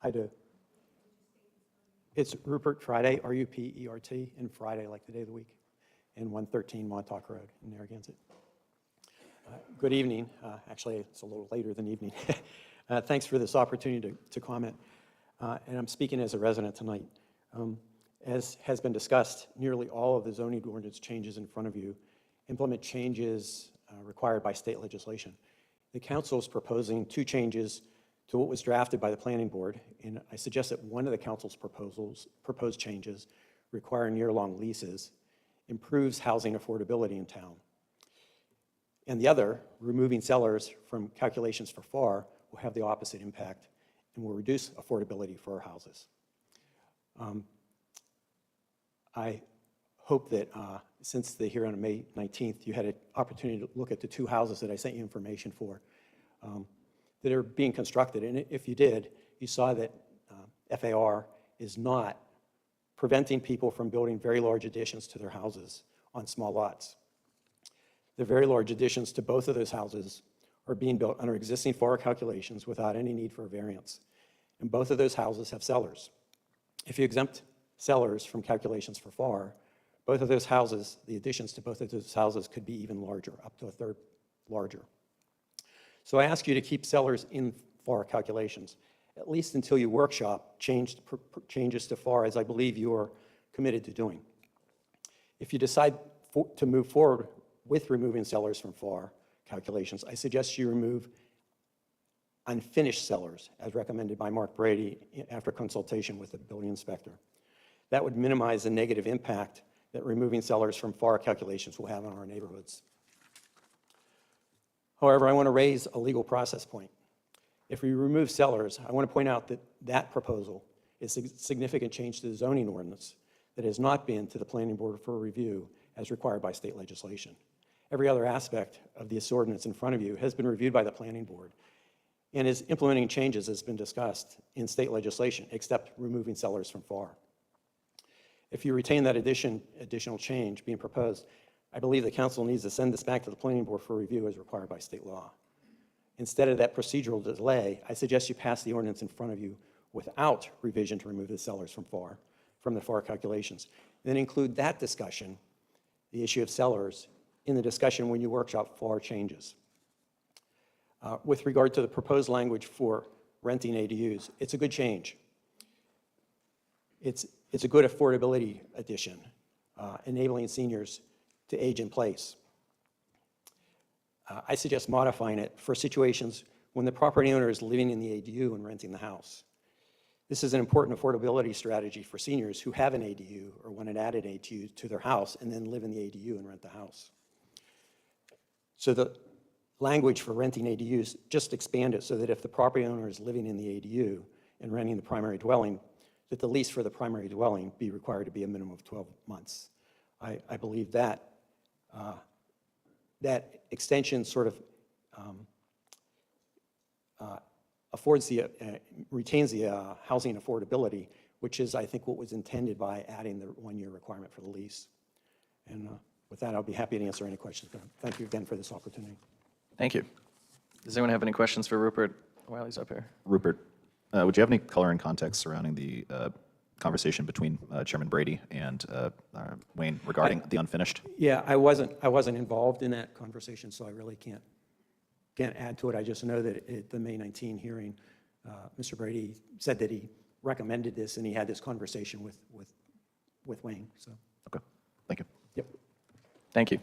I do. It's Rupert Friday, R-U-P-E-R-T, and Friday like the day of the week, and 113 Montauk Road in Narragansett. Good evening. Actually, it's a little later than evening. Thanks for this opportunity to comment. And I'm speaking as a resident tonight. As has been discussed, nearly all of the zoning ordinance changes in front of you implement changes required by state legislation. The council is proposing 2 changes to what was drafted by the planning board, and I suggest that one of the council's proposed changes requiring year-long leases improves housing affordability in town. And the other, removing sellers from calculations for FAR, will have the opposite impact and will reduce affordability for our houses. I hope that since the hearing on May 19th, you had an opportunity to look at the 2 houses that I sent you information for that are being constructed. And if you did, you saw that FAR is not preventing people from building very large additions to their houses on small lots. The very large additions to both of those houses are being built under existing FAR calculations without any need for a variance. And both of those houses have cellars. If you exempt cellars from calculations for FAR, both of those houses, the additions to both of those houses could be even larger, up to a third larger. So I ask you to keep cellars in FAR calculations, at least until you workshop changes to FAR, as I believe you are committed to doing. If you decide to move forward with removing cellars from FAR calculations, I suggest you remove unfinished cellars, as recommended by Mark Brady after consultation with the building inspector. That would minimize the negative impact that removing cellars from FAR calculations will have on our neighborhoods. However, I want to raise a legal process point. If we remove cellars, I want to point out that that proposal is a significant change to the zoning ordinance that has not been to the planning board for review as required by state legislation. Every other aspect of this ordinance in front of you has been reviewed by the planning board and is implementing changes as been discussed in state legislation, except removing cellars from FAR. If you retain that additional change being proposed, I believe the council needs to send this back to the planning board for review as required by state law. Instead of that procedural delay, I suggest you pass the ordinance in front of you without revision to remove the cellars from the FAR calculations. Then include that discussion, the issue of cellars, in the discussion when you workshop FAR changes. With regard to the proposed language for renting ADUs, it's a good change. It's a good affordability addition, enabling seniors to age in place. I suggest modifying it for situations when the property owner is living in the ADU and renting the house. This is an important affordability strategy for seniors who have an ADU or want to add an ADU to their house and then live in the ADU and rent the house. So the language for renting ADUs just expanded so that if the property owner is living in the ADU and renting the primary dwelling, that the lease for the primary dwelling be required to be a minimum of 12 months. I believe that that extension sort of retains the housing affordability, which is, I think, what was intended by adding the 1-year requirement for the lease. And with that, I'll be happy to answer any questions. Thank you again for this opportunity. Thank you. Does anyone have any questions for Rupert while he's up here? Rupert, would you have any color and context surrounding the conversation between Chairman Brady and Wayne regarding the unfinished? Yeah, I wasn't involved in that conversation, so I really can't add to it. I just know that at the May 19 hearing, Mr. Brady said that he recommended this and he had this conversation with Wayne. So. Okay, thank you. Yep. Thank you.